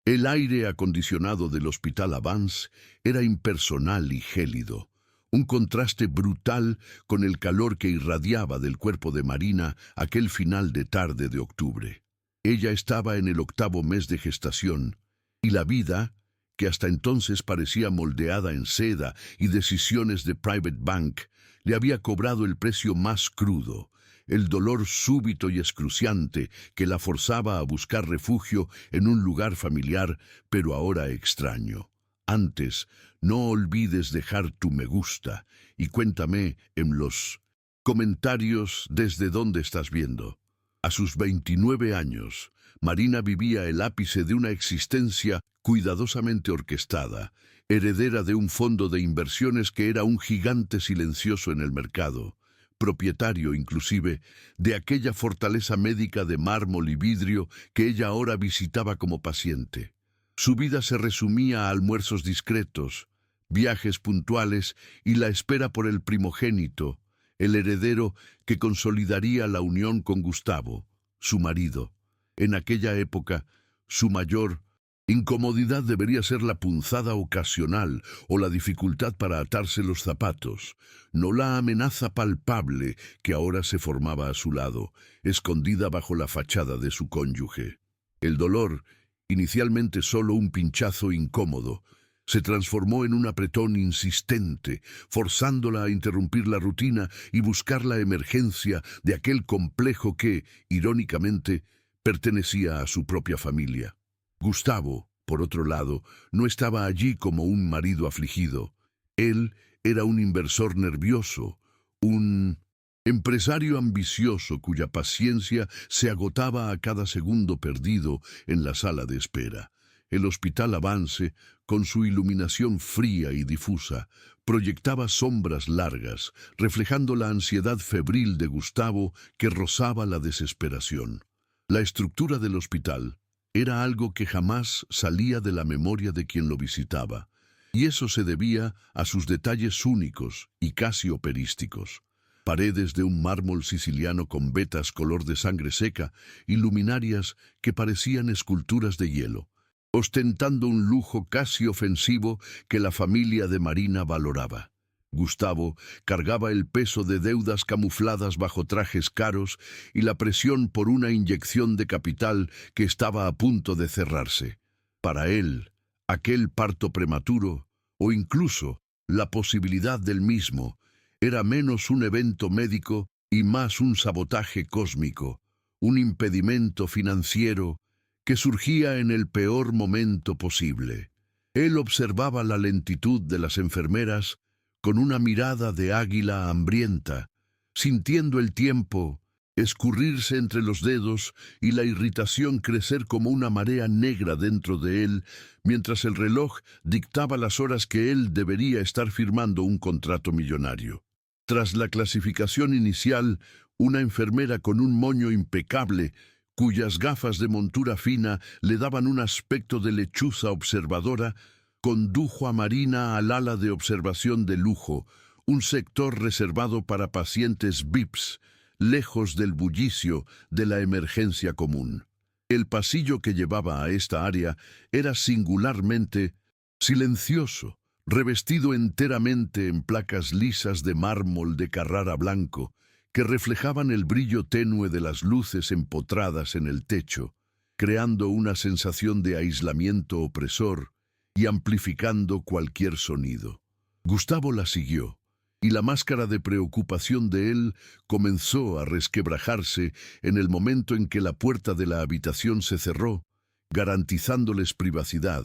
El aire acondicionado del Hospital Avance era impersonal y gélido, un contraste brutal con el calor que irradiaba del cuerpo de Marina aquel final de tarde de octubre. Ella estaba en el 8º mes de gestación, y la vida, que hasta entonces parecía moldeada en seda y decisiones de private bank, le había cobrado el precio más crudo, el dolor súbito y excruciante que la forzaba a buscar refugio en un lugar familiar, pero ahora extraño. Antes, no olvides dejar tu me gusta y cuéntame en los comentarios desde dónde estás viendo. A sus 29 años, Marina vivía el ápice de una existencia cuidadosamente orquestada, heredera de un fondo de inversiones que era un gigante silencioso en el mercado, propietario inclusive de aquella fortaleza médica de mármol y vidrio que ella ahora visitaba como paciente. Su vida se resumía a almuerzos discretos, viajes puntuales y la espera por el primogénito, el heredero que consolidaría la unión con Gustavo, su marido. En aquella época, su mayor incomodidad debería ser la punzada ocasional o la dificultad para atarse los zapatos, no la amenaza palpable que ahora se formaba a su lado, escondida bajo la fachada de su cónyuge. El dolor, inicialmente solo un pinchazo incómodo, se transformó en un apretón insistente, forzándola a interrumpir la rutina y buscar la emergencia de aquel complejo que, irónicamente, pertenecía a su propia familia. Gustavo, por otro lado, no estaba allí como un marido afligido. Él era un inversor nervioso, un empresario ambicioso cuya paciencia se agotaba a cada segundo perdido en la sala de espera. El Hospital Avance, con su iluminación fría y difusa, proyectaba sombras largas, reflejando la ansiedad febril de Gustavo que rozaba la desesperación. La estructura del hospital era algo que jamás salía de la memoria de quien lo visitaba, y eso se debía a sus detalles únicos y casi operísticos. Paredes de un mármol siciliano con vetas color de sangre seca y luminarias que parecían esculturas de hielo, ostentando un lujo casi ofensivo que la familia de Marina valoraba. Gustavo cargaba el peso de deudas camufladas bajo trajes caros y la presión por una inyección de capital que estaba a punto de cerrarse. Para él, aquel parto prematuro, o incluso la posibilidad del mismo, era menos un evento médico y más un sabotaje cósmico, un impedimento financiero que surgía en el peor momento posible. Él observaba la lentitud de las enfermeras con una mirada de águila hambrienta, sintiendo el tiempo escurrirse entre los dedos y la irritación crecer como una marea negra dentro de él, mientras el reloj dictaba las horas que él debería estar firmando un contrato millonario. Tras la clasificación inicial, una enfermera con un moño impecable, cuyas gafas de montura fina le daban un aspecto de lechuza observadora, condujo a Marina al ala de observación de lujo, un sector reservado para pacientes VIPs, lejos del bullicio de la emergencia común. El pasillo que llevaba a esta área era singularmente silencioso, revestido enteramente en placas lisas de mármol de Carrara blanco, que reflejaban el brillo tenue de las luces empotradas en el techo, creando una sensación de aislamiento opresor y amplificando cualquier sonido. Gustavo la siguió, y la máscara de preocupación de él comenzó a resquebrajarse en el momento en que la puerta de la habitación se cerró, garantizándoles privacidad,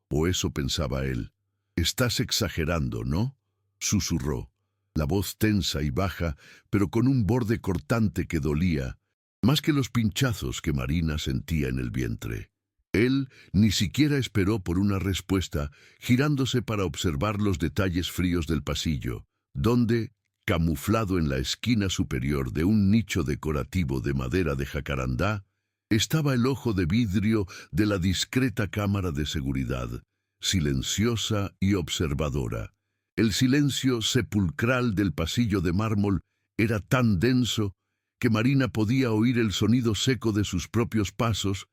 o eso pensaba él. «Estás exagerando, ¿no?», susurró, la voz tensa y baja, pero con un borde cortante que dolía, más que los pinchazos que Marina sentía en el vientre. Él ni siquiera esperó por una respuesta, girándose para observar los detalles fríos del pasillo, donde, camuflado en la esquina superior de un nicho decorativo de madera de jacarandá, estaba el ojo de vidrio de la discreta cámara de seguridad, silenciosa y observadora. El silencio sepulcral del pasillo de mármol era tan denso que Marina podía oír el sonido seco de sus propios pasos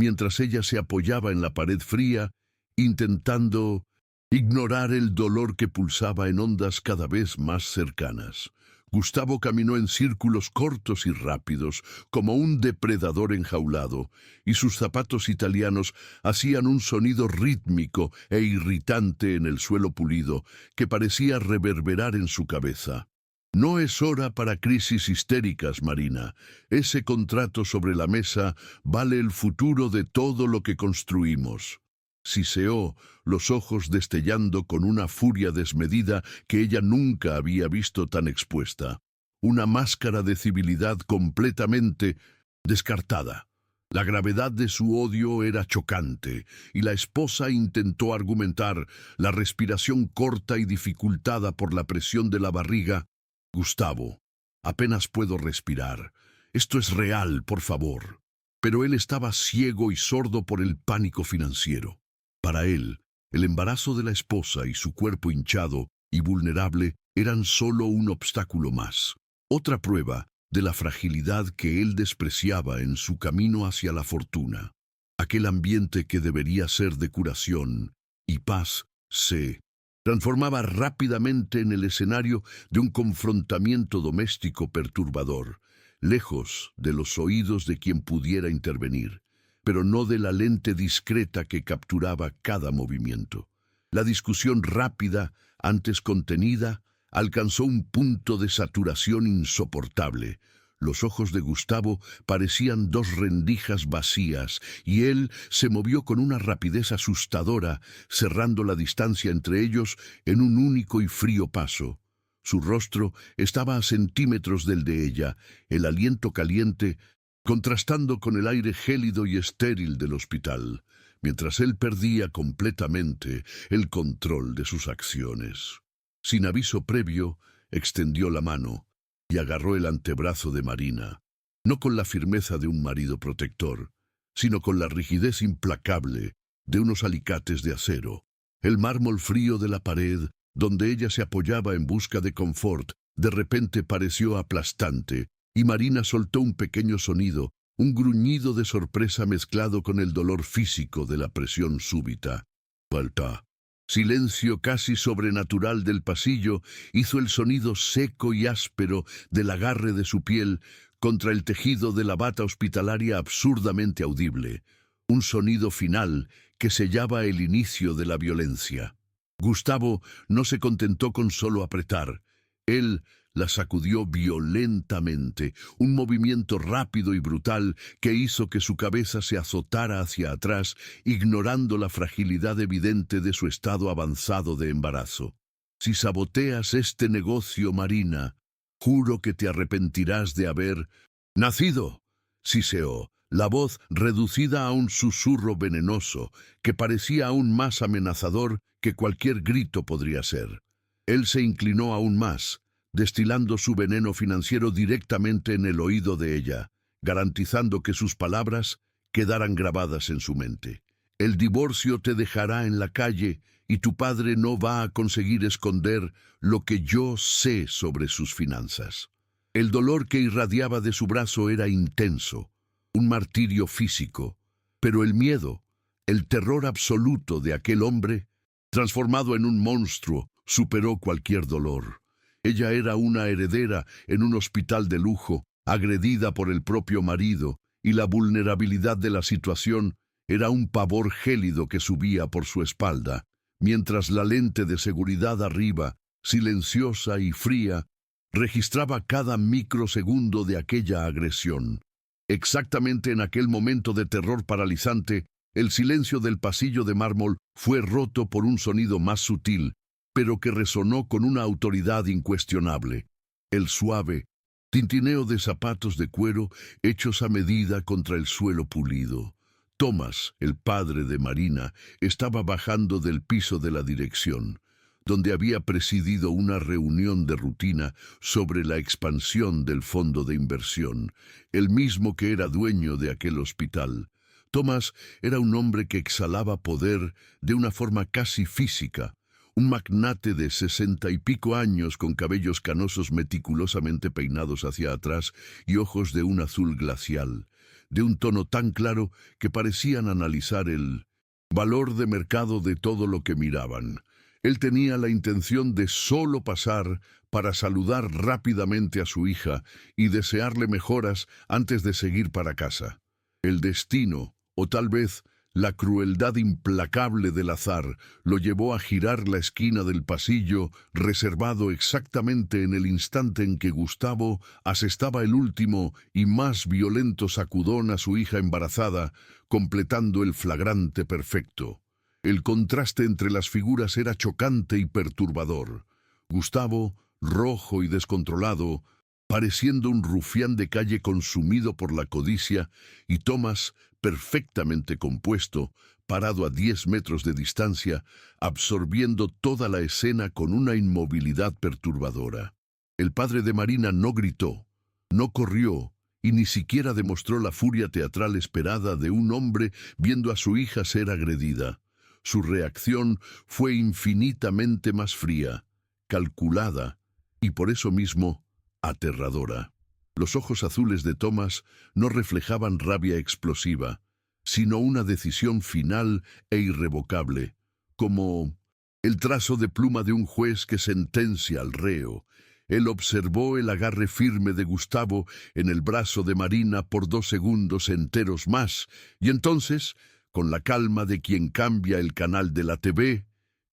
mientras ella se apoyaba en la pared fría, intentando ignorar el dolor que pulsaba en ondas cada vez más cercanas. Gustavo caminó en círculos cortos y rápidos, como un depredador enjaulado, y sus zapatos italianos hacían un sonido rítmico e irritante en el suelo pulido, que parecía reverberar en su cabeza. No es hora para crisis histéricas, Marina. Ese contrato sobre la mesa vale el futuro de todo lo que construimos. Siseó, los ojos destellando con una furia desmedida que ella nunca había visto tan expuesta. Una máscara de civilidad completamente descartada. La gravedad de su odio era chocante, y la esposa intentó argumentar, la respiración corta y dificultada por la presión de la barriga. Gustavo, apenas puedo respirar. Esto es real, por favor. Pero él estaba ciego y sordo por el pánico financiero. Para él, el embarazo de la esposa y su cuerpo hinchado y vulnerable eran solo un obstáculo más. Otra prueba de la fragilidad que él despreciaba en su camino hacia la fortuna. Aquel ambiente que debería ser de curación y paz se transformaba rápidamente en el escenario de un confrontamiento doméstico perturbador, lejos de los oídos de quien pudiera intervenir, pero no de la lente discreta que capturaba cada movimiento. La discusión rápida, antes contenida, alcanzó un punto de saturación insoportable. Los ojos de Gustavo parecían dos rendijas vacías, y él se movió con una rapidez asustadora, cerrando la distancia entre ellos en un único y frío paso. Su rostro estaba a centímetros del de ella, el aliento caliente contrastando con el aire gélido y estéril del hospital, mientras él perdía completamente el control de sus acciones. Sin aviso previo, extendió la mano y agarró el antebrazo de Marina, no con la firmeza de un marido protector, sino con la rigidez implacable de unos alicates de acero. El mármol frío de la pared, donde ella se apoyaba en busca de confort, de repente pareció aplastante, y Marina soltó un pequeño sonido, un gruñido de sorpresa mezclado con el dolor físico de la presión súbita. Vuelta. Silencio casi sobrenatural del pasillo hizo el sonido seco y áspero del agarre de su piel contra el tejido de la bata hospitalaria absurdamente audible, un sonido final que sellaba el inicio de la violencia. Gustavo no se contentó con solo apretar. Él la sacudió violentamente, un movimiento rápido y brutal que hizo que su cabeza se azotara hacia atrás, ignorando la fragilidad evidente de su estado avanzado de embarazo. Si saboteas este negocio, Marina, juro que te arrepentirás de haber nacido, siseó, la voz reducida a un susurro venenoso que parecía aún más amenazador que cualquier grito podría ser. Él se inclinó aún más, destilando su veneno financiero directamente en el oído de ella, garantizando que sus palabras quedaran grabadas en su mente. El divorcio te dejará en la calle y tu padre no va a conseguir esconder lo que yo sé sobre sus finanzas. El dolor que irradiaba de su brazo era intenso, un martirio físico, pero el miedo, el terror absoluto de aquel hombre, transformado en un monstruo, superó cualquier dolor. Ella era una heredera en un hospital de lujo, agredida por el propio marido, y la vulnerabilidad de la situación era un pavor gélido que subía por su espalda, mientras la lente de seguridad arriba, silenciosa y fría, registraba cada microsegundo de aquella agresión. Exactamente en aquel momento de terror paralizante, el silencio del pasillo de mármol fue roto por un sonido más sutil, pero que resonó con una autoridad incuestionable. El suave tintineo de zapatos de cuero hechos a medida contra el suelo pulido. Thomas, el padre de Marina, estaba bajando del piso de la dirección, donde había presidido una reunión de rutina sobre la expansión del fondo de inversión, el mismo que era dueño de aquel hospital. Thomas era un hombre que exhalaba poder de una forma casi física, un magnate de 60 y pico años con cabellos canosos meticulosamente peinados hacia atrás y ojos de un azul glacial. de un tono tan claro que parecían analizar el valor de mercado de todo lo que miraban. Él tenía la intención de solo pasar para saludar rápidamente a su hija y desearle mejoras antes de seguir para casa. El destino, o tal vez la crueldad implacable del azar, lo llevó a girar la esquina del pasillo, reservado exactamente en el instante en que Gustavo asestaba el último y más violento sacudón a su hija embarazada, completando el flagrante perfecto. El contraste entre las figuras era chocante y perturbador. Gustavo, rojo y descontrolado, pareciendo un rufián de calle consumido por la codicia, y Thomas, perfectamente compuesto, parado a 10 metros de distancia, absorbiendo toda la escena con una inmovilidad perturbadora. El padre de Marina no gritó, no corrió, y ni siquiera demostró la furia teatral esperada de un hombre viendo a su hija ser agredida. Su reacción fue infinitamente más fría, calculada, y por eso mismo, aterradora. Los ojos azules de Thomas no reflejaban rabia explosiva, sino una decisión final e irrevocable, como el trazo de pluma de un juez que sentencia al reo. Él observó el agarre firme de Gustavo en el brazo de Marina por 2 segundos enteros más, y entonces, con la calma de quien cambia el canal de la TV,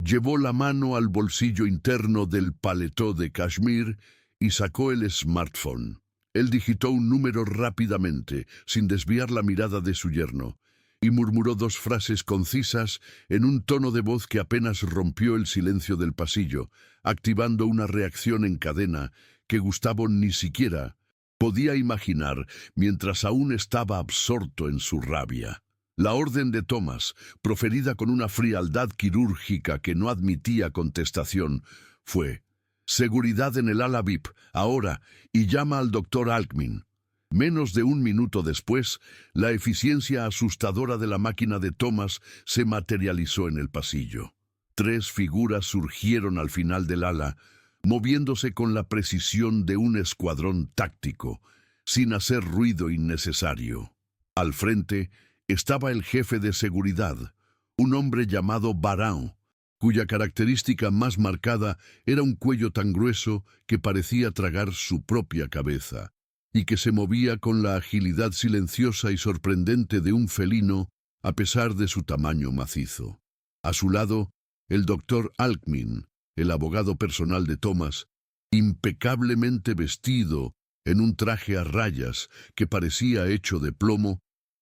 llevó la mano al bolsillo interno del paletó de cashmere y sacó el smartphone. Él digitó un número rápidamente, sin desviar la mirada de su yerno, y murmuró 2 frases concisas en un tono de voz que apenas rompió el silencio del pasillo, activando una reacción en cadena que Gustavo ni siquiera podía imaginar mientras aún estaba absorto en su rabia. La orden de Thomas, proferida con una frialdad quirúrgica que no admitía contestación, fue: seguridad en el ala VIP, ahora, y llama al doctor Alckmin. Menos de 1 minuto después, la eficiencia asustadora de la máquina de Thomas se materializó en el pasillo. 3 figuras surgieron al final del ala, moviéndose con la precisión de un escuadrón táctico, sin hacer ruido innecesario. Al frente estaba el jefe de seguridad, un hombre llamado Barão, cuya característica más marcada era un cuello tan grueso que parecía tragar su propia cabeza, y que se movía con la agilidad silenciosa y sorprendente de un felino a pesar de su tamaño macizo. A su lado, el doctor Alckmin, el abogado personal de Thomas, impecablemente vestido en un traje a rayas que parecía hecho de plomo,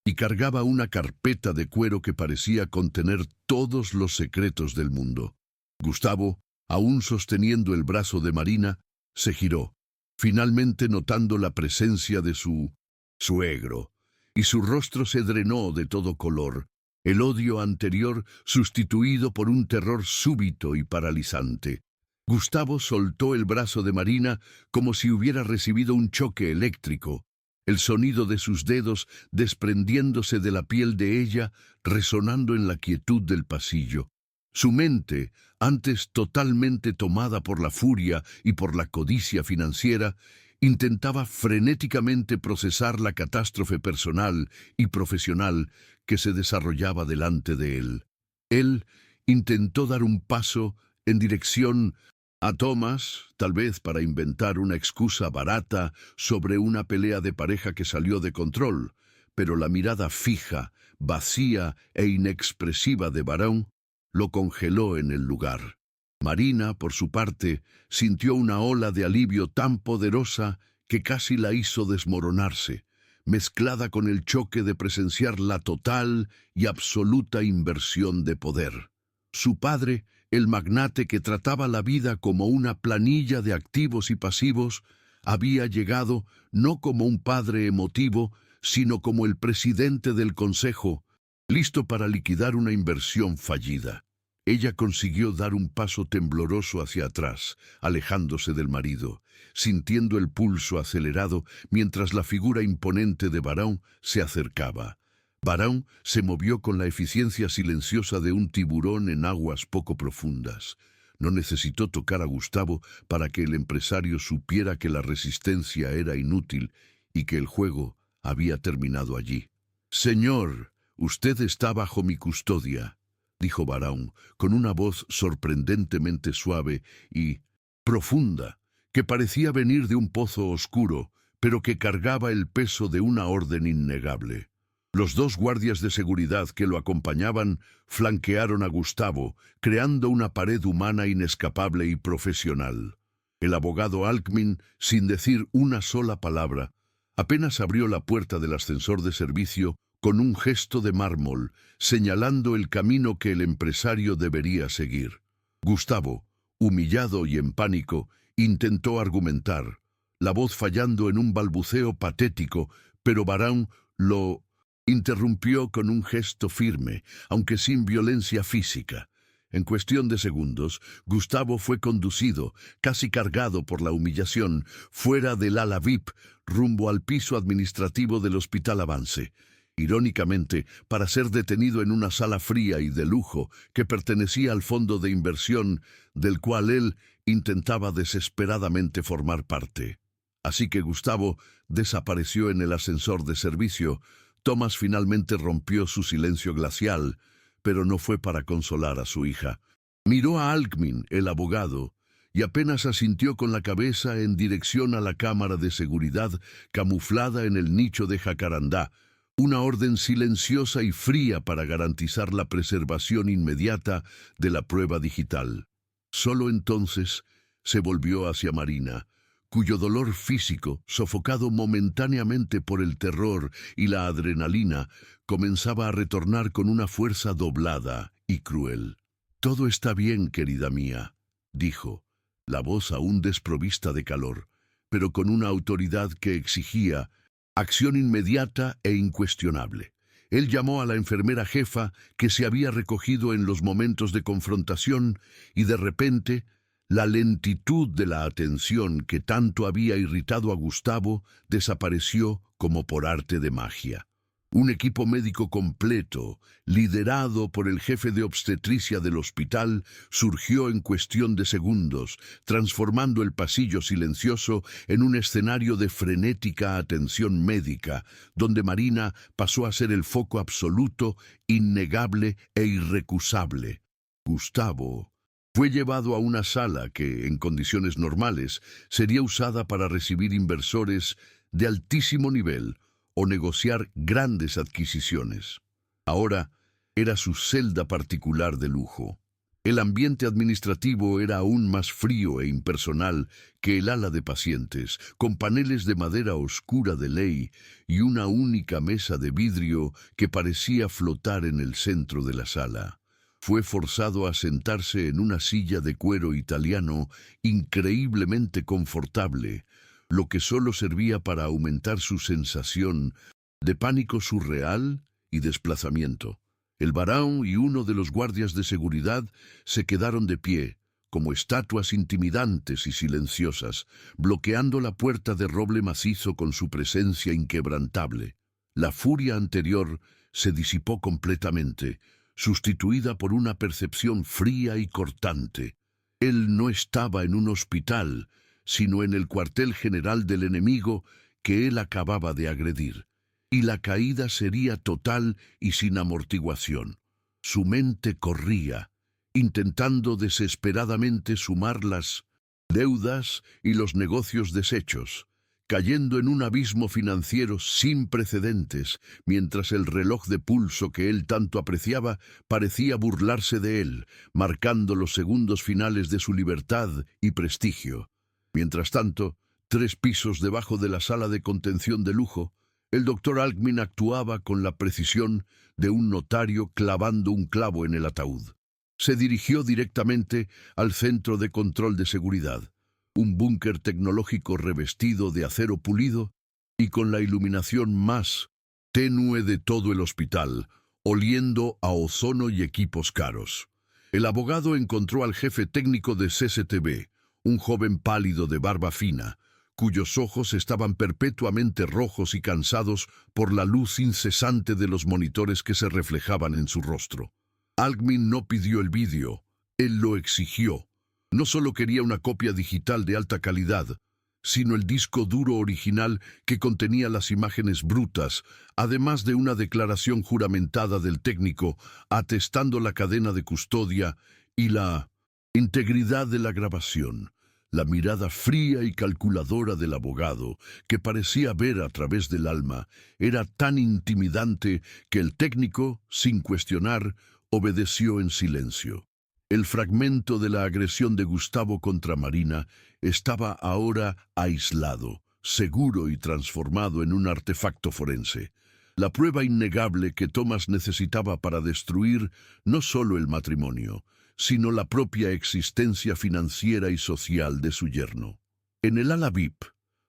y cargaba una carpeta de cuero que parecía contener todos los secretos del mundo. Gustavo, aún sosteniendo el brazo de Marina, se giró, finalmente notando la presencia de su suegro, y su rostro se drenó de todo color, el odio anterior sustituido por un terror súbito y paralizante. Gustavo soltó el brazo de Marina como si hubiera recibido un choque eléctrico. El sonido de sus dedos desprendiéndose de la piel de ella, resonando en la quietud del pasillo. Su mente, antes totalmente tomada por la furia y por la codicia financiera, intentaba frenéticamente procesar la catástrofe personal y profesional que se desarrollaba delante de él. Él intentó dar un paso en dirección a Thomas, tal vez para inventar una excusa barata sobre una pelea de pareja que salió de control, pero la mirada fija, vacía e inexpresiva de Barão lo congeló en el lugar. Marina, por su parte, sintió una ola de alivio tan poderosa que casi la hizo desmoronarse, mezclada con el choque de presenciar la total y absoluta inversión de poder. Su padre, el magnate que trataba la vida como una planilla de activos y pasivos, había llegado no como un padre emotivo, sino como el presidente del consejo, listo para liquidar una inversión fallida. Ella consiguió dar un paso tembloroso hacia atrás, alejándose del marido, sintiendo el pulso acelerado mientras la figura imponente de Barão se acercaba. Barão se movió con la eficiencia silenciosa de un tiburón en aguas poco profundas. No necesitó tocar a Gustavo para que el empresario supiera que la resistencia era inútil y que el juego había terminado allí. «Señor, usted está bajo mi custodia», dijo Baraún, con una voz sorprendentemente suave y profunda, que parecía venir de un pozo oscuro, pero que cargaba el peso de una orden innegable. Los dos guardias de seguridad que lo acompañaban flanquearon a Gustavo, creando una pared humana inescapable y profesional. El abogado Alckmin, sin decir una sola palabra, apenas abrió la puerta del ascensor de servicio con un gesto de mármol, señalando el camino que el empresario debería seguir. Gustavo, humillado y en pánico, intentó argumentar, la voz fallando en un balbuceo patético, pero Baraún lo interrumpió con un gesto firme, aunque sin violencia física. En cuestión de segundos, Gustavo fue conducido, casi cargado por la humillación, fuera del ala VIP, rumbo al piso administrativo del Hospital Avance. Irónicamente, para ser detenido en una sala fría y de lujo que pertenecía al fondo de inversión del cual él intentaba desesperadamente formar parte. Así que Gustavo desapareció en el ascensor de servicio. Thomas finalmente rompió su silencio glacial, pero no fue para consolar a su hija. Miró a Alckmin, el abogado, y apenas asintió con la cabeza en dirección a la cámara de seguridad camuflada en el nicho de jacarandá, una orden silenciosa y fría para garantizar la preservación inmediata de la prueba digital. Solo entonces se volvió hacia Marina, cuyo dolor físico, sofocado momentáneamente por el terror y la adrenalina, comenzaba a retornar con una fuerza doblada y cruel. «Todo está bien, querida mía», dijo, la voz aún desprovista de calor, pero con una autoridad que exigía acción inmediata e incuestionable. Él llamó a la enfermera jefa que se había recogido en los momentos de confrontación y de repente la lentitud de la atención que tanto había irritado a Gustavo desapareció como por arte de magia. Un equipo médico completo, liderado por el jefe de obstetricia del hospital, surgió en cuestión de segundos, transformando el pasillo silencioso en un escenario de frenética atención médica, donde Marina pasó a ser el foco absoluto, innegable e irrecusable. Gustavo fue llevado a una sala que, en condiciones normales, sería usada para recibir inversores de altísimo nivel o negociar grandes adquisiciones. Ahora era su celda particular de lujo. El ambiente administrativo era aún más frío e impersonal que el ala de pacientes, con paneles de madera oscura de ley y una única mesa de vidrio que parecía flotar en el centro de la sala. Fue forzado a sentarse en una silla de cuero italiano increíblemente confortable, lo que solo servía para aumentar su sensación de pánico surreal y desplazamiento. El Baraún y uno de los guardias de seguridad se quedaron de pie, como estatuas intimidantes y silenciosas, bloqueando la puerta de roble macizo con su presencia inquebrantable. La furia anterior se disipó completamente, sustituida por una percepción fría y cortante. Él no estaba en un hospital, sino en el cuartel general del enemigo que él acababa de agredir, y la caída sería total y sin amortiguación. Su mente corría, intentando desesperadamente sumar las deudas y los negocios deshechos, cayendo en un abismo financiero sin precedentes, mientras el reloj de pulso que él tanto apreciaba parecía burlarse de él, marcando los segundos finales de su libertad y prestigio. Mientras tanto, 3 pisos debajo de la sala de contención de lujo, el doctor Alckmin actuaba con la precisión de un notario clavando un clavo en el ataúd. Se dirigió directamente al centro de control de seguridad, un búnker tecnológico revestido de acero pulido y con la iluminación más tenue de todo el hospital, oliendo a ozono y equipos caros. El abogado encontró al jefe técnico de CCTV, un joven pálido de barba fina, cuyos ojos estaban perpetuamente rojos y cansados por la luz incesante de los monitores que se reflejaban en su rostro. Alckmin no pidió el vídeo, él lo exigió. No solo quería una copia digital de alta calidad, sino el disco duro original que contenía las imágenes brutas, además de una declaración juramentada del técnico atestando la cadena de custodia y la integridad de la grabación. La mirada fría y calculadora del abogado, que parecía ver a través del alma, era tan intimidante que el técnico, sin cuestionar, obedeció en silencio. El fragmento de la agresión de Gustavo contra Marina estaba ahora aislado, seguro y transformado en un artefacto forense. La prueba innegable que Thomas necesitaba para destruir no solo el matrimonio, sino la propia existencia financiera y social de su yerno. En el ala VIP,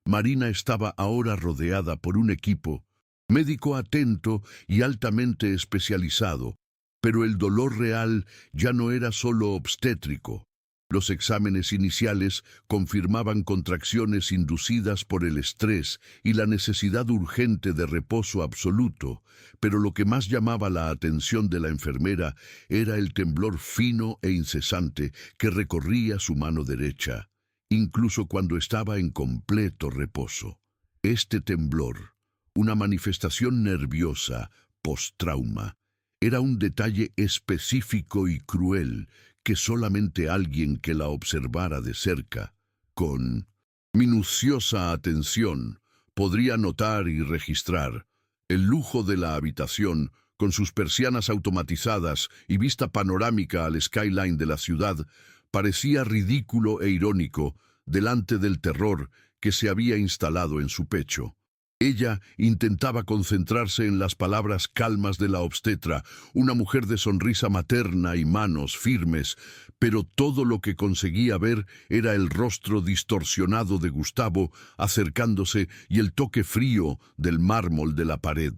Marina estaba ahora rodeada por un equipo médico atento y altamente especializado, pero el dolor real ya no era solo obstétrico. Los exámenes iniciales confirmaban contracciones inducidas por el estrés y la necesidad urgente de reposo absoluto, pero lo que más llamaba la atención de la enfermera era el temblor fino e incesante que recorría su mano derecha, incluso cuando estaba en completo reposo. Este temblor, una manifestación nerviosa post-trauma, era un detalle específico y cruel que solamente alguien que la observara de cerca, con minuciosa atención, podría notar y registrar. El lujo de la habitación, con sus persianas automatizadas y vista panorámica al skyline de la ciudad, parecía ridículo e irónico delante del terror que se había instalado en su pecho. Ella intentaba concentrarse en las palabras calmas de la obstetra, una mujer de sonrisa materna y manos firmes, pero todo lo que conseguía ver era el rostro distorsionado de Gustavo acercándose y el toque frío del mármol de la pared.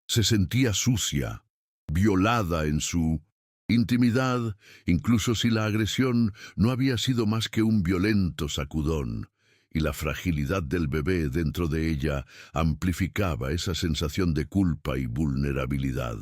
Se sentía sucia, violada en su intimidad, incluso si la agresión no había sido más que un violento sacudón. Y la fragilidad del bebé dentro de ella amplificaba esa sensación de culpa y vulnerabilidad.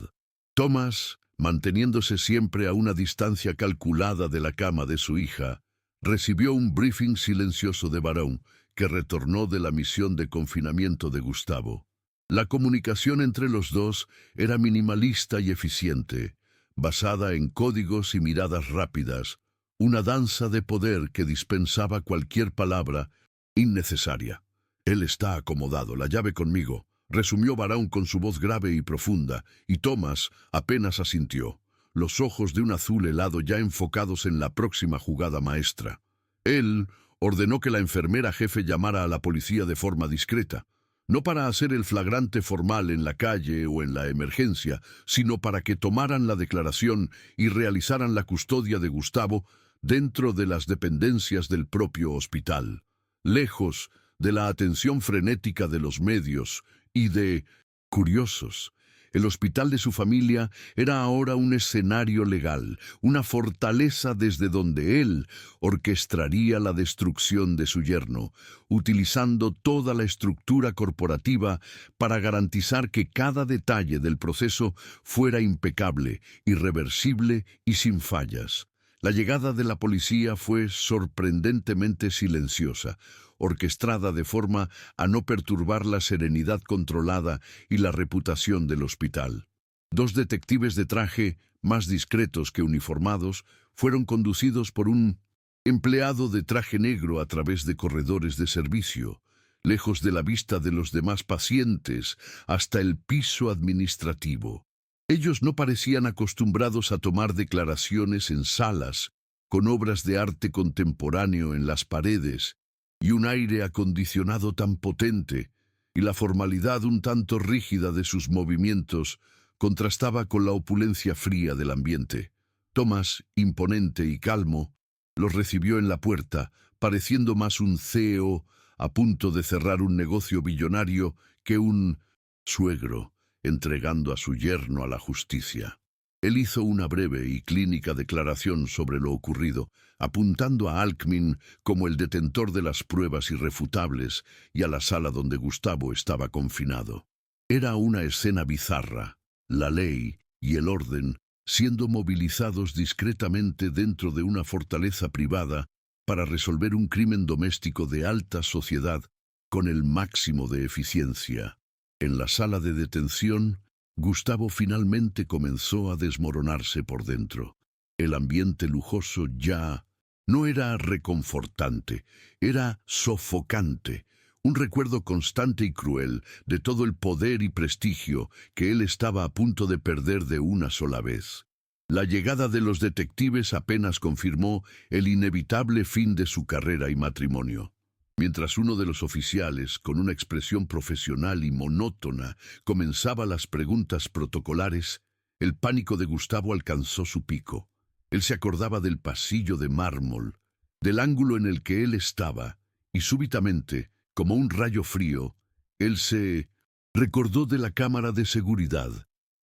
Thomas, manteniéndose siempre a una distancia calculada de la cama de su hija, recibió un briefing silencioso de Barón, que retornó de la misión de confinamiento de Gustavo. La comunicación entre los dos era minimalista y eficiente, basada en códigos y miradas rápidas, una danza de poder que dispensaba cualquier palabra innecesaria. Él está acomodado, la llave conmigo, resumió Barón con su voz grave y profunda, y Thomas apenas asintió, los ojos de un azul helado ya enfocados en la próxima jugada maestra. Él ordenó que la enfermera jefe llamara a la policía de forma discreta, no para hacer el flagrante formal en la calle o en la emergencia, sino para que tomaran la declaración y realizaran la custodia de Gustavo dentro de las dependencias del propio hospital, lejos de la atención frenética de los medios y de curiosos. El hospital de su familia era ahora un escenario legal, una fortaleza desde donde él orquestaría la destrucción de su yerno, utilizando toda la estructura corporativa para garantizar que cada detalle del proceso fuera impecable, irreversible y sin fallas. La llegada de la policía fue sorprendentemente silenciosa, orquestada de forma a no perturbar la serenidad controlada y la reputación del hospital. Dos detectives de traje, más discretos que uniformados, fueron conducidos por un empleado de traje negro a través de corredores de servicio, lejos de la vista de los demás pacientes, hasta el piso administrativo. Ellos no parecían acostumbrados a tomar declaraciones en salas, con obras de arte contemporáneo en las paredes, y un aire acondicionado tan potente, y la formalidad un tanto rígida de sus movimientos, contrastaba con la opulencia fría del ambiente. Thomas, imponente y calmo, los recibió en la puerta, pareciendo más un CEO a punto de cerrar un negocio billonario que un suegro entregando a su yerno a la justicia. Él hizo una breve y clínica declaración sobre lo ocurrido, apuntando a Alckmin como el detentor de las pruebas irrefutables y a la sala donde Gustavo estaba confinado. Era una escena bizarra, la ley y el orden siendo movilizados discretamente dentro de una fortaleza privada para resolver un crimen doméstico de alta sociedad con el máximo de eficiencia. En la sala de detención, Gustavo finalmente comenzó a desmoronarse por dentro. El ambiente lujoso ya no era reconfortante, era sofocante, un recuerdo constante y cruel de todo el poder y prestigio que él estaba a punto de perder de una sola vez. La llegada de los detectives apenas confirmó el inevitable fin de su carrera y matrimonio. Mientras uno de los oficiales, con una expresión profesional y monótona, comenzaba las preguntas protocolares, el pánico de Gustavo alcanzó su pico. Él se acordaba del pasillo de mármol, del ángulo en el que él estaba, y súbitamente, como un rayo frío, él se recordó de la cámara de seguridad,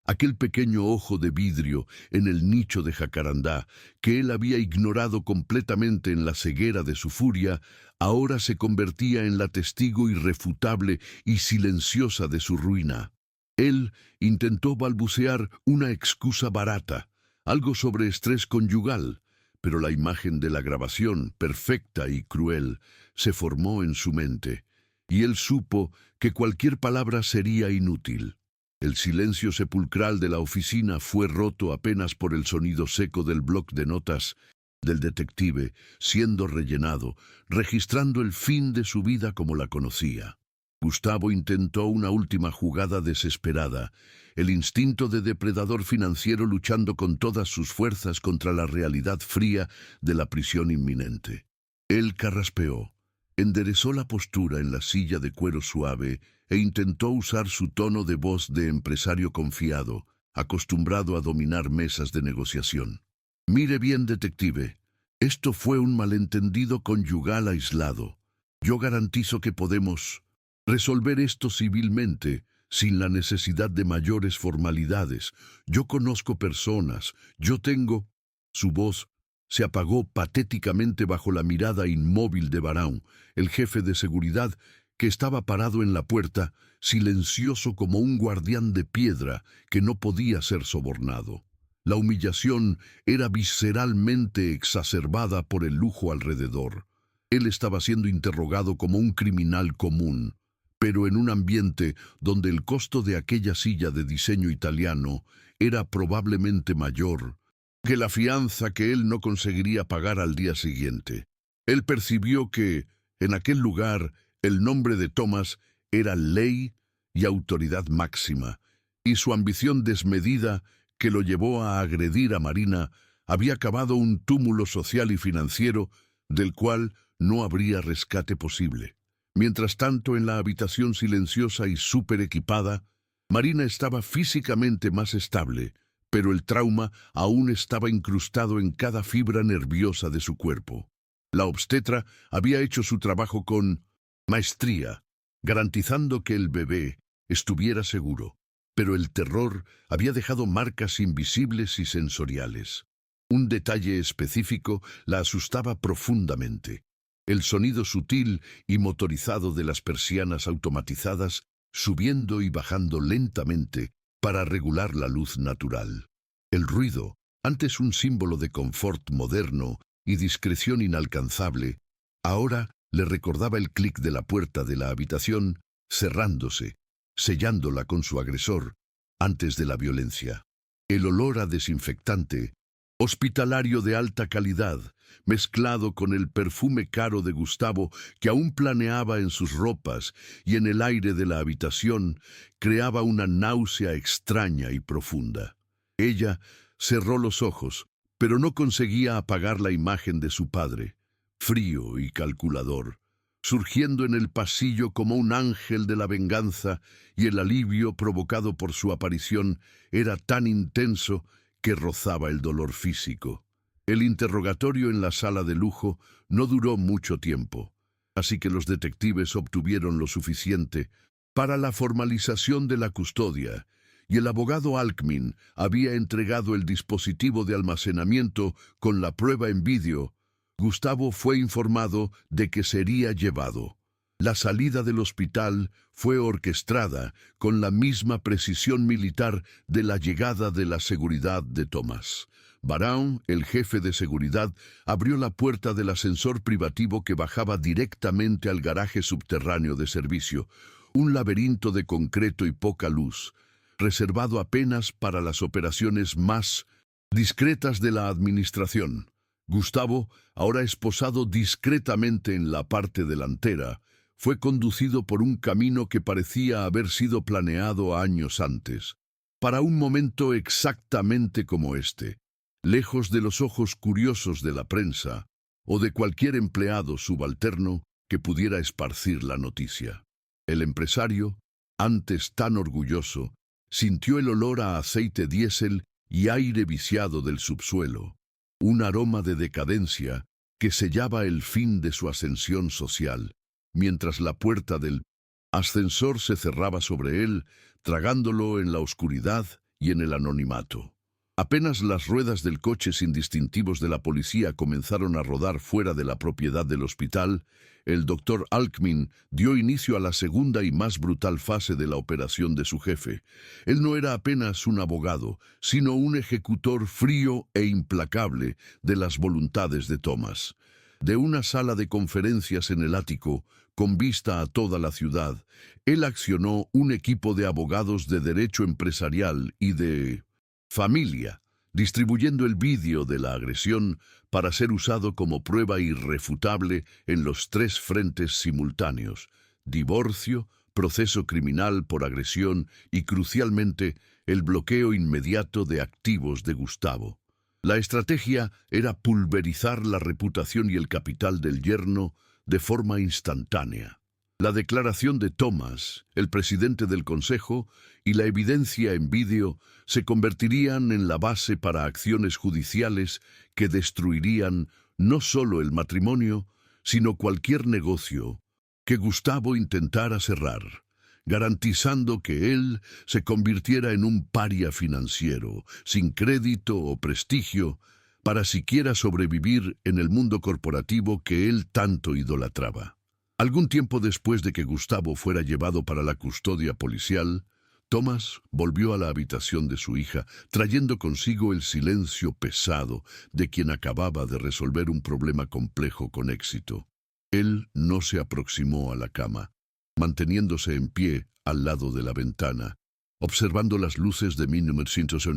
aquel pequeño ojo de vidrio en el nicho de jacarandá que él había ignorado completamente en la ceguera de su furia, ahora se convertía en la testigo irrefutable y silenciosa de su ruina. Él intentó balbucear una excusa barata, algo sobre estrés conyugal, pero la imagen de la grabación, perfecta y cruel, se formó en su mente, y él supo que cualquier palabra sería inútil. El silencio sepulcral de la oficina fue roto apenas por el sonido seco del bloc de notas del detective, siendo rellenado, registrando el fin de su vida como la conocía. Gustavo intentó una última jugada desesperada, el instinto de depredador financiero luchando con todas sus fuerzas contra la realidad fría de la prisión inminente. Él carraspeó, enderezó la postura en la silla de cuero suave e intentó usar su tono de voz de empresario confiado, acostumbrado a dominar mesas de negociación. Mire bien, detective, esto fue un malentendido conyugal aislado. Yo garantizo que podemos resolver esto civilmente, sin la necesidad de mayores formalidades. Yo conozco personas, yo tengo... Su voz se apagó patéticamente bajo la mirada inmóvil de Barão, el jefe de seguridad, que estaba parado en la puerta, silencioso como un guardián de piedra que no podía ser sobornado. La humillación era visceralmente exacerbada por el lujo alrededor. Él estaba siendo interrogado como un criminal común, pero en un ambiente donde el costo de aquella silla de diseño italiano era probablemente mayor que la fianza que él no conseguiría pagar al día siguiente. Él percibió que, en aquel lugar, el nombre de Thomas era ley y autoridad máxima, y su ambición desmedida que lo llevó a agredir a Marina había cavado un túmulo social y financiero del cual no habría rescate posible. Mientras tanto, en la habitación silenciosa y súper equipada, Marina estaba físicamente más estable, pero el trauma aún estaba incrustado en cada fibra nerviosa de su cuerpo. La obstetra había hecho su trabajo con maestría, garantizando que el bebé estuviera seguro, pero el terror había dejado marcas invisibles y sensoriales. Un detalle específico la asustaba profundamente: el sonido sutil y motorizado de las persianas automatizadas subiendo y bajando lentamente para regular la luz natural. El ruido, antes un símbolo de confort moderno y discreción inalcanzable, ahora le recordaba el clic de la puerta de la habitación cerrándose, sellándola con su agresor antes de la violencia. El olor a desinfectante, hospitalario de alta calidad, mezclado con el perfume caro de Gustavo que aún planeaba en sus ropas y en el aire de la habitación, creaba una náusea extraña y profunda. Ella cerró los ojos, pero no conseguía apagar la imagen de su padre, frío y calculador, surgiendo en el pasillo como un ángel de la venganza, y el alivio provocado por su aparición era tan intenso que rozaba el dolor físico. El interrogatorio en la sala de lujo no duró mucho tiempo, así que los detectives obtuvieron lo suficiente para la formalización de la custodia, y el abogado Alckmin había entregado el dispositivo de almacenamiento con la prueba en vídeo. Gustavo fue informado de que sería llevado. La salida del hospital fue orquestada con la misma precisión militar de la llegada de la seguridad de Thomas. Brown, el jefe de seguridad, abrió la puerta del ascensor privativo que bajaba directamente al garaje subterráneo de servicio, un laberinto de concreto y poca luz, reservado apenas para las operaciones más discretas de la administración. Gustavo, ahora esposado discretamente en la parte delantera, fue conducido por un camino que parecía haber sido planeado años antes, para un momento exactamente como este, lejos de los ojos curiosos de la prensa o de cualquier empleado subalterno que pudiera esparcir la noticia. El empresario, antes tan orgulloso, sintió el olor a aceite diésel y aire viciado del subsuelo, un aroma de decadencia que sellaba el fin de su ascensión social, mientras la puerta del ascensor se cerraba sobre él, tragándolo en la oscuridad y en el anonimato. Apenas las ruedas del coche sin distintivos de la policía comenzaron a rodar fuera de la propiedad del hospital, el doctor Alckmin dio inicio a la segunda y más brutal fase de la operación de su jefe. Él no era apenas un abogado, sino un ejecutor frío e implacable de las voluntades de Thomas. De una sala de conferencias en el ático, con vista a toda la ciudad, él accionó un equipo de abogados de derecho empresarial y de familia, distribuyendo el vídeo de la agresión para ser usado como prueba irrefutable en los tres frentes simultáneos: divorcio, proceso criminal por agresión y, crucialmente, el bloqueo inmediato de activos de Gustavo. La estrategia era pulverizar la reputación y el capital del yerno de forma instantánea. La declaración de Thomas, el presidente del Consejo, y la evidencia en vídeo se convertirían en la base para acciones judiciales que destruirían no solo el matrimonio, sino cualquier negocio que Gustavo intentara cerrar, garantizando que él se convirtiera en un paria financiero, sin crédito o prestigio, para siquiera sobrevivir en el mundo corporativo que él tanto idolatraba. Algún tiempo después de que Gustavo fuera llevado para la custodia policial, Thomas volvió a la habitación de su hija, trayendo consigo el silencio pesado de quien acababa de resolver un problema complejo con éxito. Él no se aproximó a la cama, manteniéndose en pie al lado de la ventana, observando las luces de 1900,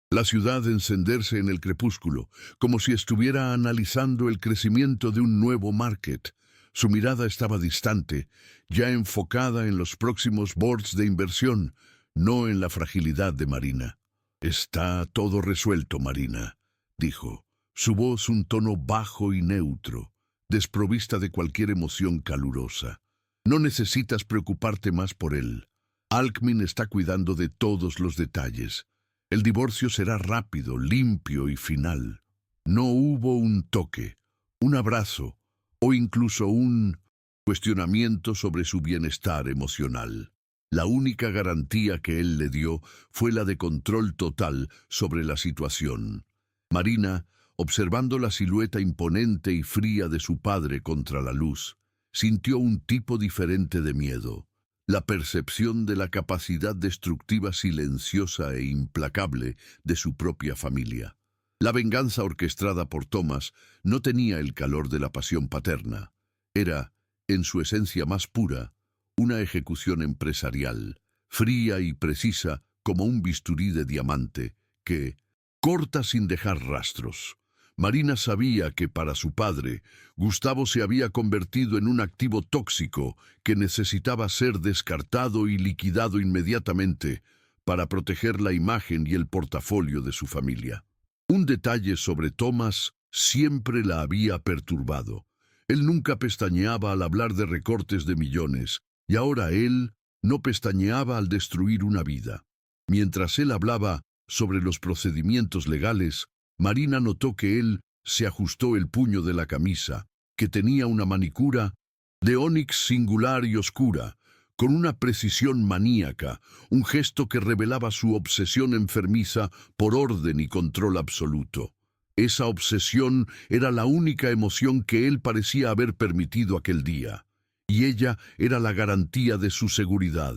la ciudad encenderse en el crepúsculo, como si estuviera analizando el crecimiento de un nuevo market. Su mirada estaba distante, ya enfocada en los próximos boards de inversión, no en la fragilidad de Marina. «Está todo resuelto, Marina», dijo, su voz un tono bajo y neutro, desprovista de cualquier emoción calurosa. «No necesitas preocuparte más por él. Alckmin está cuidando de todos los detalles. El divorcio será rápido, limpio y final. No hubo un toque, un abrazo, o incluso un cuestionamiento sobre su bienestar emocional. La única garantía que él le dio fue la de control total sobre la situación». Marina, observando la silueta imponente y fría de su padre contra la luz, sintió un tipo diferente de miedo, la percepción de la capacidad destructiva silenciosa e implacable de su propia familia. La venganza orquestada por Thomas no tenía el calor de la pasión paterna. Era, en su esencia más pura, una ejecución empresarial, fría y precisa como un bisturí de diamante, que corta sin dejar rastros. Marina sabía que para su padre, Gustavo se había convertido en un activo tóxico que necesitaba ser descartado y liquidado inmediatamente para proteger la imagen y el portafolio de su familia. Un detalle sobre Thomas siempre la había perturbado. Él nunca pestañeaba al hablar de recortes de millones, y ahora él no pestañeaba al destruir una vida. Mientras él hablaba sobre los procedimientos legales, Marina notó que él se ajustó el puño de la camisa, que tenía una manicura de ónix singular y oscura, con una precisión maníaca, un gesto que revelaba su obsesión enfermiza por orden y control absoluto. Esa obsesión era la única emoción que él parecía haber permitido aquel día, y ella era la garantía de su seguridad.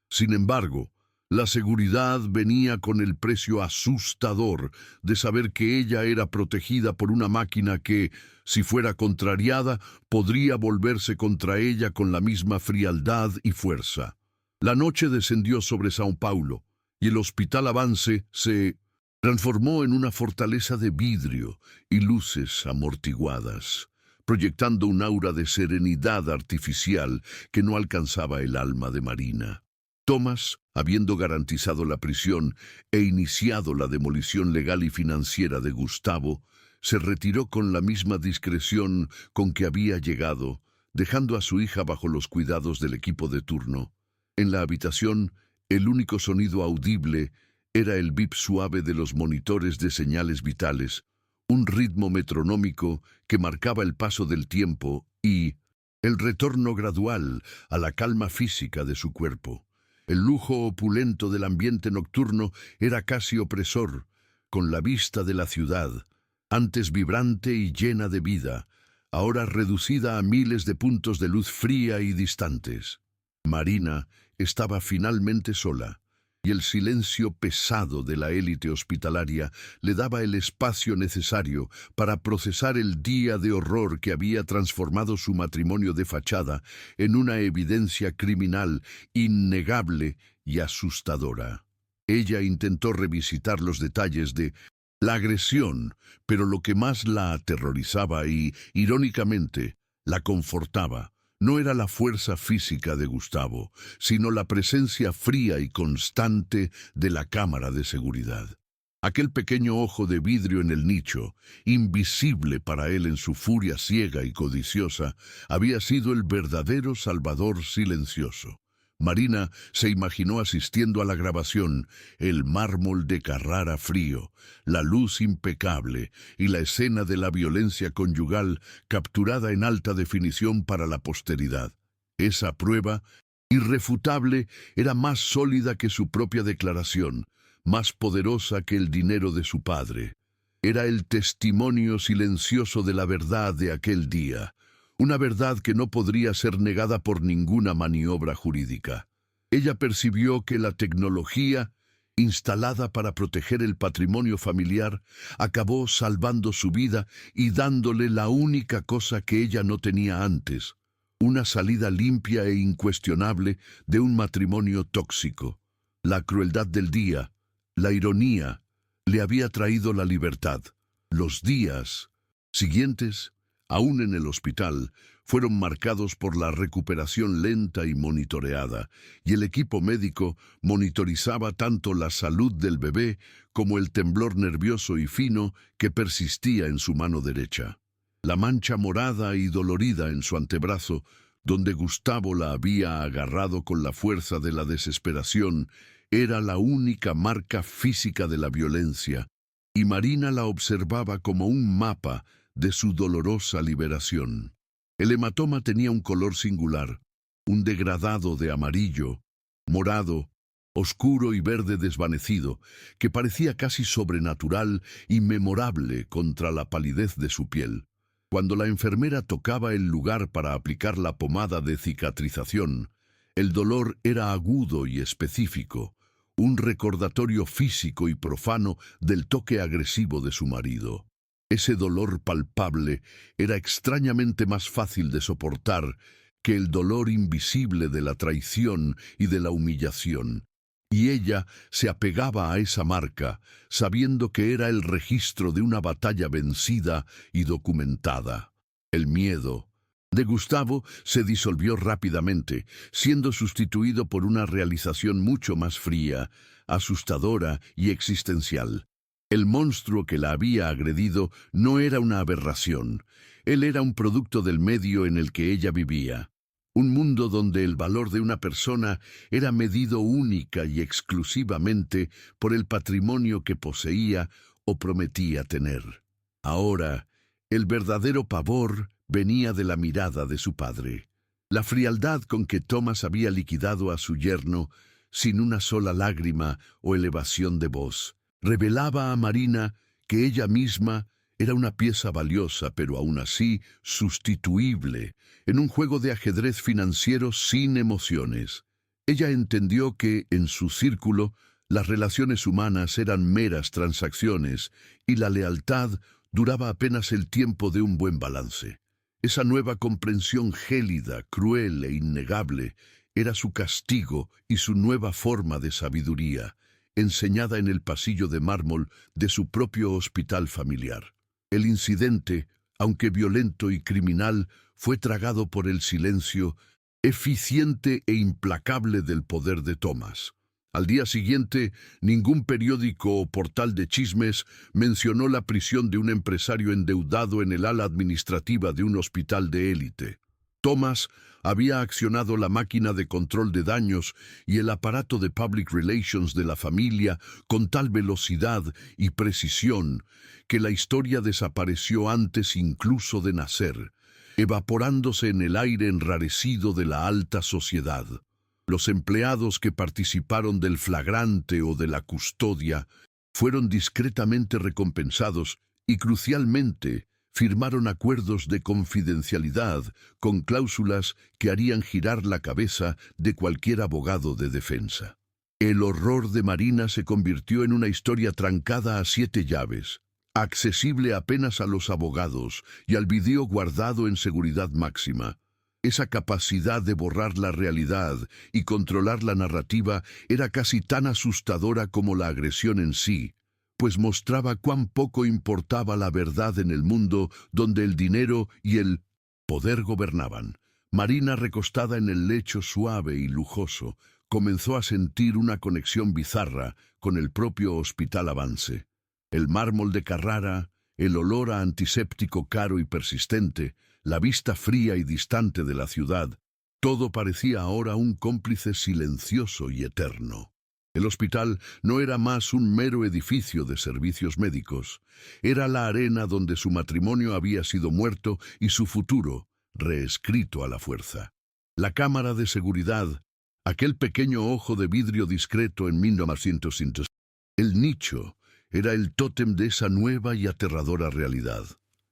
Sin embargo, La seguridad venía con el precio asustador de saber que ella era protegida por una máquina que, si fuera contrariada, podría volverse contra ella con la misma frialdad y fuerza. La noche descendió sobre São Paulo y el Hospital Avance se transformó en una fortaleza de vidrio y luces amortiguadas, proyectando un aura de serenidad artificial que no alcanzaba el alma de Marina. Thomas, habiendo garantizado la prisión e iniciado la demolición legal y financiera de Gustavo, se retiró con la misma discreción con que había llegado, dejando a su hija bajo los cuidados del equipo de turno. En la habitación, el único sonido audible era el bip suave de los monitores de señales vitales, un ritmo metronómico que marcaba el paso del tiempo y el retorno gradual a la calma física de su cuerpo. El lujo opulento del ambiente nocturno era casi opresor, con la vista de la ciudad, antes vibrante y llena de vida, ahora reducida a miles de puntos de luz fría y distantes. Marina estaba finalmente sola, y el silencio pesado de la élite hospitalaria le daba el espacio necesario para procesar el día de horror que había transformado su matrimonio de fachada en una evidencia criminal innegable y asustadora. Ella intentó revisitar los detalles de la agresión, pero lo que más la aterrorizaba y, irónicamente, la confortaba no era la fuerza física de Gustavo, sino la presencia fría y constante de la cámara de seguridad. Aquel pequeño ojo de vidrio en el nicho, invisible para él en su furia ciega y codiciosa, había sido el verdadero salvador silencioso. Marina se imaginó asistiendo a la grabación, el mármol de Carrara frío, la luz impecable y la escena de la violencia conyugal capturada en alta definición para la posteridad. Esa prueba, irrefutable, era más sólida que su propia declaración, más poderosa que el dinero de su padre. Era el testimonio silencioso de la verdad de aquel día. Una verdad que no podría ser negada por ninguna maniobra jurídica. Ella percibió que la tecnología, instalada para proteger el patrimonio familiar, acabó salvando su vida y dándole la única cosa que ella no tenía antes, una salida limpia e incuestionable de un matrimonio tóxico. La crueldad del día, la ironía, le había traído la libertad. Los días siguientes, aún en el hospital, fueron marcados por la recuperación lenta y monitoreada, y el equipo médico monitorizaba tanto la salud del bebé como el temblor nervioso y fino que persistía en su mano derecha. La mancha morada y dolorida en su antebrazo, donde Gustavo la había agarrado con la fuerza de la desesperación, era la única marca física de la violencia, y Marina la observaba como un mapa de su dolorosa liberación. El hematoma tenía un color singular, un degradado de amarillo, morado, oscuro y verde desvanecido, que parecía casi sobrenatural y memorable contra la palidez de su piel. Cuando la enfermera tocaba el lugar para aplicar la pomada de cicatrización, el dolor era agudo y específico, un recordatorio físico y profano del toque agresivo de su marido. Ese dolor palpable era extrañamente más fácil de soportar que el dolor invisible de la traición y de la humillación, y ella se apegaba a esa marca, sabiendo que era el registro de una batalla vencida y documentada. El miedo de Gustavo se disolvió rápidamente, siendo sustituido por una realización mucho más fría, asustadora y existencial. El monstruo que la había agredido no era una aberración. Él era un producto del medio en el que ella vivía. Un mundo donde el valor de una persona era medido única y exclusivamente por el patrimonio que poseía o prometía tener. Ahora, el verdadero pavor venía de la mirada de su padre. La frialdad con que Thomas había liquidado a su yerno, sin una sola lágrima o elevación de voz, revelaba a Marina que ella misma era una pieza valiosa, pero aún así sustituible, en un juego de ajedrez financiero sin emociones. Ella entendió que, en su círculo, las relaciones humanas eran meras transacciones y la lealtad duraba apenas el tiempo de un buen balance. Esa nueva comprensión gélida, cruel e innegable era su castigo y su nueva forma de sabiduría, enseñada en el pasillo de mármol de su propio hospital familiar. El incidente, aunque violento y criminal, fue tragado por el silencio eficiente e implacable del poder de Thomas. Al día siguiente, ningún periódico o portal de chismes mencionó la prisión de un empresario endeudado en el ala administrativa de un hospital de élite. Thomas había accionado la máquina de control de daños y el aparato de public relations de la familia con tal velocidad y precisión que la historia desapareció antes incluso de nacer, evaporándose en el aire enrarecido de la alta sociedad. Los empleados que participaron del flagrante o de la custodia fueron discretamente recompensados y, crucialmente, firmaron acuerdos de confidencialidad con cláusulas que harían girar la cabeza de cualquier abogado de defensa. El horror de Marina se convirtió en una historia trancada a 7 llaves, accesible apenas a los abogados y al video guardado en seguridad máxima. Esa capacidad de borrar la realidad y controlar la narrativa era casi tan asustadora como la agresión en sí, pues mostraba cuán poco importaba la verdad en el mundo donde el dinero y el poder gobernaban. Marina, recostada en el lecho suave y lujoso, comenzó a sentir una conexión bizarra con el propio Hospital Avance. El mármol de Carrara, el olor a antiséptico caro y persistente, la vista fría y distante de la ciudad, todo parecía ahora un cómplice silencioso y eterno. El hospital no era más un mero edificio de servicios médicos, era la arena donde su matrimonio había sido muerto y su futuro reescrito a la fuerza. La cámara de seguridad, aquel pequeño ojo de vidrio discreto en 1900, el nicho, era el tótem de esa nueva y aterradora realidad.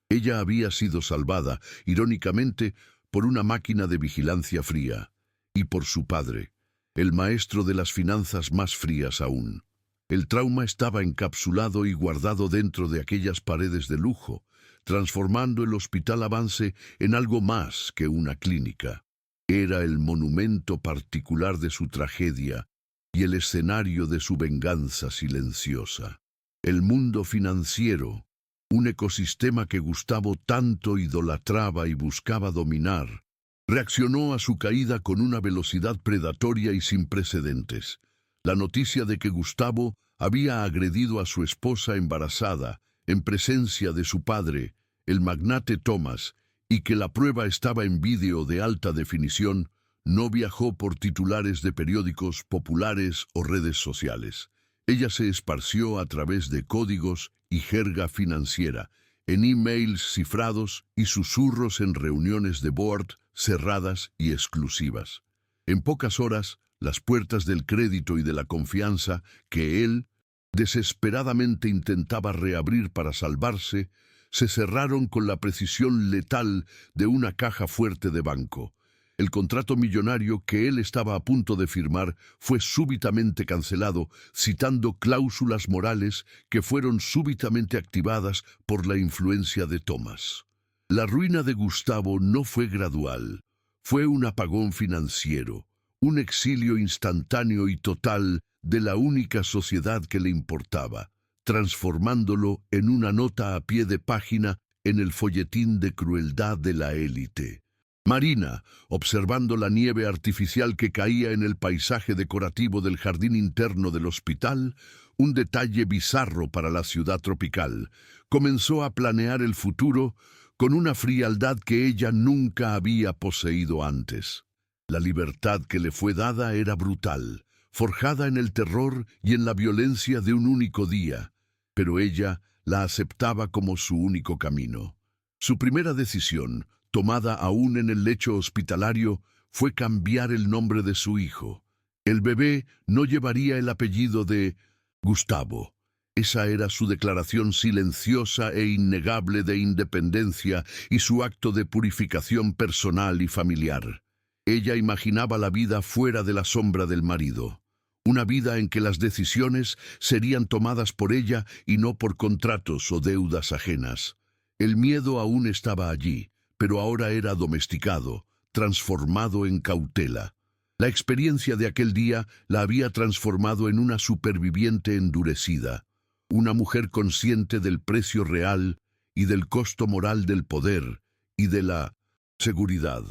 Ella había sido salvada, irónicamente, por una máquina de vigilancia fría, y por su padre, el maestro de las finanzas más frías aún. El trauma estaba encapsulado y guardado dentro de aquellas paredes de lujo, transformando el Hospital Avance en algo más que una clínica. Era el monumento particular de su tragedia y el escenario de su venganza silenciosa. El mundo financiero, un ecosistema que Gustavo tanto idolatraba y buscaba dominar, reaccionó a su caída con una velocidad predatoria y sin precedentes. La noticia de que Gustavo había agredido a su esposa embarazada en presencia de su padre, el magnate Thomas, y que la prueba estaba en vídeo de alta definición, no viajó por titulares de periódicos populares o redes sociales. Ella se esparció a través de códigos y jerga financiera, en emails cifrados y susurros en reuniones de board cerradas y exclusivas. En pocas horas, las puertas del crédito y de la confianza que él desesperadamente intentaba reabrir para salvarse, se cerraron con la precisión letal de una caja fuerte de banco. El contrato millonario que él estaba a punto de firmar fue súbitamente cancelado, citando cláusulas morales que fueron súbitamente activadas por la influencia de Thomas. La ruina de Gustavo no fue gradual, fue un apagón financiero, un exilio instantáneo y total de la única sociedad que le importaba, transformándolo en una nota a pie de página en el folletín de crueldad de la élite. Marina, observando la nieve artificial que caía en el paisaje decorativo del jardín interno del hospital, un detalle bizarro para la ciudad tropical, comenzó a planear el futuro con una frialdad que ella nunca había poseído antes. La libertad que le fue dada era brutal, forjada en el terror y en la violencia de un único día, pero ella la aceptaba como su único camino. Su primera decisión, tomada aún en el lecho hospitalario, fue cambiar el nombre de su hijo. El bebé no llevaría el apellido de Gustavo. Esa era su declaración silenciosa e innegable de independencia y su acto de purificación personal y familiar. Ella imaginaba la vida fuera de la sombra del marido, una vida en que las decisiones serían tomadas por ella y no por contratos o deudas ajenas. El miedo aún estaba allí, pero ahora era domesticado, transformado en cautela. La experiencia de aquel día la había transformado en una superviviente endurecida, una mujer consciente del precio real y del costo moral del poder y de la seguridad.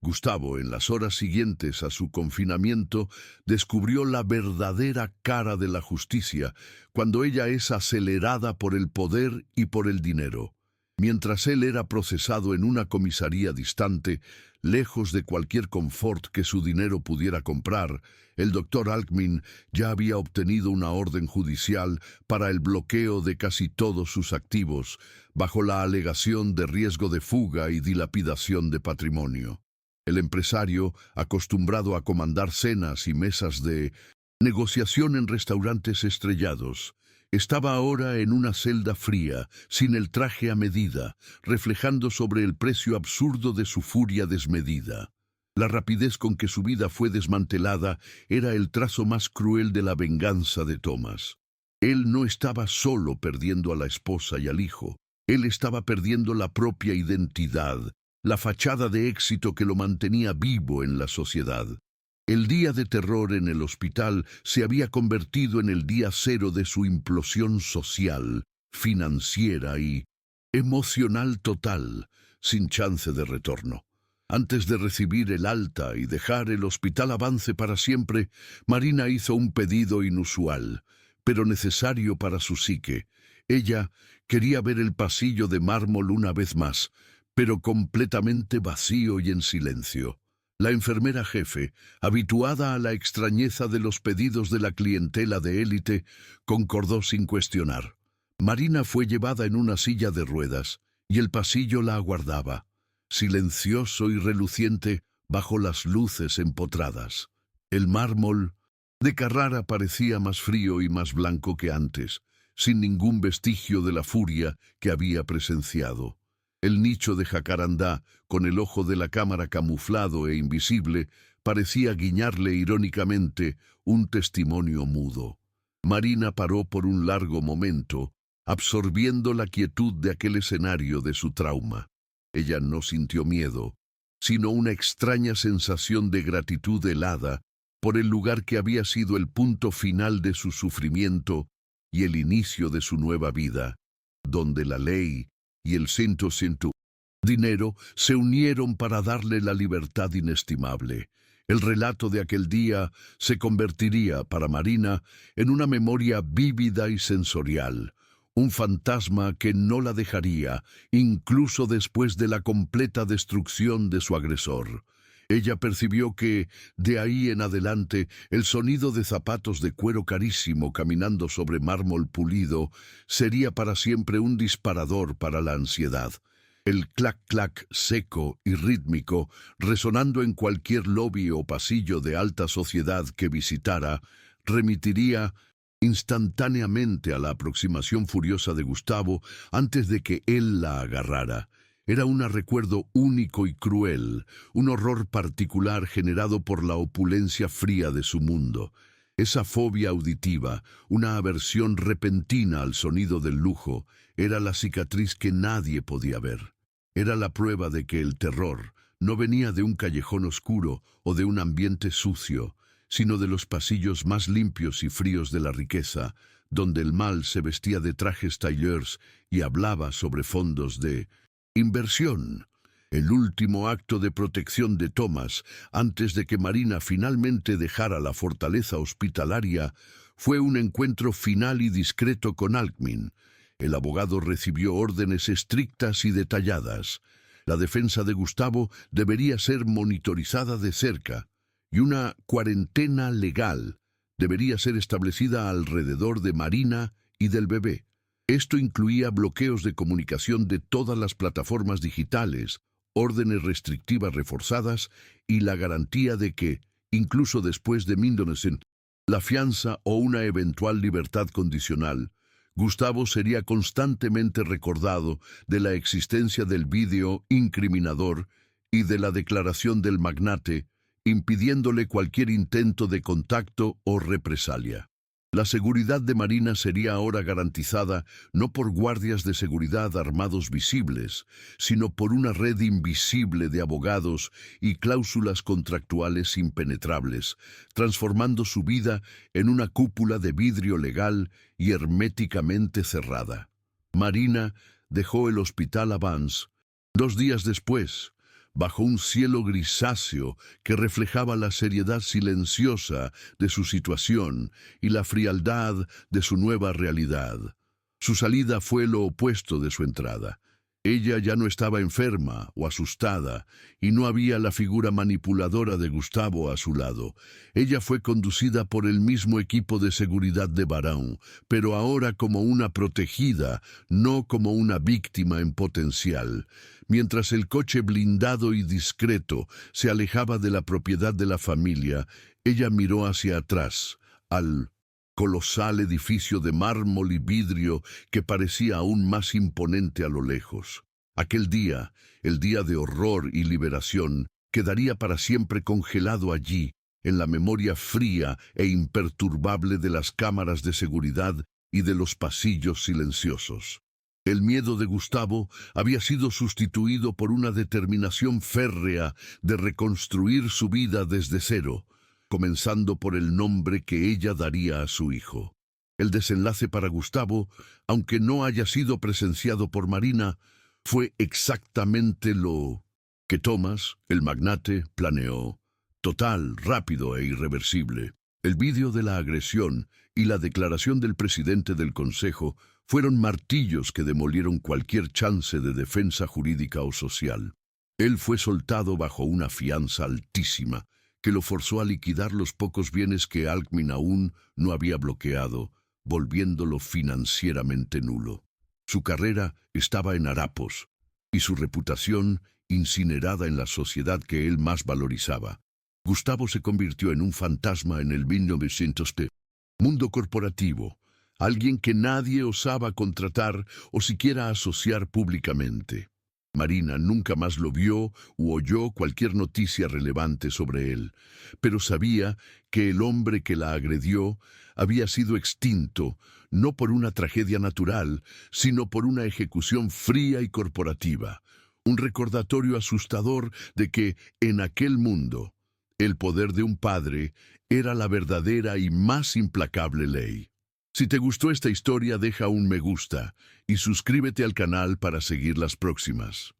Gustavo, en las horas siguientes a su confinamiento, descubrió la verdadera cara de la justicia, cuando ella es acelerada por el poder y por el dinero. Mientras él era procesado en una comisaría distante, lejos de cualquier confort que su dinero pudiera comprar, el doctor Alckmin ya había obtenido una orden judicial para el bloqueo de casi todos sus activos, bajo la alegación de riesgo de fuga y dilapidación de patrimonio. El empresario, acostumbrado a comandar cenas y mesas de negociación en restaurantes estrellados, estaba ahora en una celda fría, sin el traje a medida, reflejando sobre el precio absurdo de su furia desmedida. La rapidez con que su vida fue desmantelada era el trazo más cruel de la venganza de Thomas. Él no estaba solo perdiendo a la esposa y al hijo, él estaba perdiendo la propia identidad, la fachada de éxito que lo mantenía vivo en la sociedad. El día de terror en el hospital se había convertido en el día cero de su implosión social, financiera y emocional total, sin chance de retorno. Antes de recibir el alta y dejar el hospital avance para siempre, Marina hizo un pedido inusual, pero necesario para su psique. Ella quería ver el pasillo de mármol una vez más, pero completamente vacío y en silencio. La enfermera jefe, habituada a la extrañeza de los pedidos de la clientela de élite, concordó sin cuestionar. Marina fue llevada en una silla de ruedas, y el pasillo la aguardaba, silencioso y reluciente bajo las luces empotradas. El mármol de Carrara parecía más frío y más blanco que antes, sin ningún vestigio de la furia que había presenciado. El nicho de jacarandá, con el ojo de la cámara camuflado e invisible, parecía guiñarle irónicamente un testimonio mudo. Marina paró por un largo momento, absorbiendo la quietud de aquel escenario de su trauma. Ella no sintió miedo, sino una extraña sensación de gratitud helada por el lugar que había sido el punto final de su sufrimiento y el inicio de su nueva vida, donde la ley y el dinero se unieron para darle la libertad inestimable. El relato de aquel día se convertiría, para Marina, en una memoria vívida y sensorial, un fantasma que no la dejaría, incluso después de la completa destrucción de su agresor. Ella percibió que, de ahí en adelante, el sonido de zapatos de cuero carísimo caminando sobre mármol pulido sería para siempre un disparador para la ansiedad. El clac-clac seco y rítmico, resonando en cualquier lobby o pasillo de alta sociedad que visitara, remitiría instantáneamente a la aproximación furiosa de Gustavo antes de que él la agarrara. Era un recuerdo único y cruel, un horror particular generado por la opulencia fría de su mundo. Esa fobia auditiva, una aversión repentina al sonido del lujo, era la cicatriz que nadie podía ver. Era la prueba de que el terror no venía de un callejón oscuro o de un ambiente sucio, sino de los pasillos más limpios y fríos de la riqueza, donde el mal se vestía de trajes tailleurs y hablaba sobre fondos de inversión. El último acto de protección de Thomas, antes de que Marina finalmente dejara la fortaleza hospitalaria, fue un encuentro final y discreto con Alckmin. El abogado recibió órdenes estrictas y detalladas. La defensa de Gustavo debería ser monitorizada de cerca, y una cuarentena legal debería ser establecida alrededor de Marina y del bebé. Esto incluía bloqueos de comunicación de todas las plataformas digitales, órdenes restrictivas reforzadas y la garantía de que, incluso después de la fianza o una eventual libertad condicional, Gustavo sería constantemente recordado de la existencia del vídeo incriminador y de la declaración del magnate impidiéndole cualquier intento de contacto o represalia. La seguridad de Marina sería ahora garantizada no por guardias de seguridad armados visibles, sino por una red invisible de abogados y cláusulas contractuales impenetrables, transformando su vida en una cúpula de vidrio legal y herméticamente cerrada. Marina dejó el Hospital Avance 2 días después, bajo un cielo grisáceo que reflejaba la seriedad silenciosa de su situación y la frialdad de su nueva realidad. Su salida fue lo opuesto de su entrada. Ella ya no estaba enferma o asustada, y no había la figura manipuladora de Gustavo a su lado. Ella fue conducida por el mismo equipo de seguridad de Barão, pero ahora como una protegida, no como una víctima en potencial. Mientras el coche blindado y discreto se alejaba de la propiedad de la familia, ella miró hacia atrás, al colosal edificio de mármol y vidrio que parecía aún más imponente a lo lejos. Aquel día, el día de horror y liberación, quedaría para siempre congelado allí, en la memoria fría e imperturbable de las cámaras de seguridad y de los pasillos silenciosos. El miedo de Gustavo había sido sustituido por una determinación férrea de reconstruir su vida desde cero, comenzando por el nombre que ella daría a su hijo. El desenlace para Gustavo, aunque no haya sido presenciado por Marina, fue exactamente lo que Thomas, el magnate, planeó. Total, rápido e irreversible. El vídeo de la agresión y la declaración del presidente del Consejo fueron martillos que demolieron cualquier chance de defensa jurídica o social. Él fue soltado bajo una fianza altísima, que lo forzó a liquidar los pocos bienes que Alckmin aún no había bloqueado, volviéndolo financieramente nulo. Su carrera estaba en harapos, y su reputación incinerada en la sociedad que él más valorizaba. Gustavo se convirtió en un fantasma en el 1900 mundo corporativo, alguien que nadie osaba contratar o siquiera asociar públicamente. Marina nunca más lo vio u oyó cualquier noticia relevante sobre él, pero sabía que el hombre que la agredió había sido extinto, no por una tragedia natural, sino por una ejecución fría y corporativa, un recordatorio asustador de que, en aquel mundo, el poder de un padre era la verdadera y más implacable ley. Si te gustó esta historia, deja un me gusta y suscríbete al canal para seguir las próximas.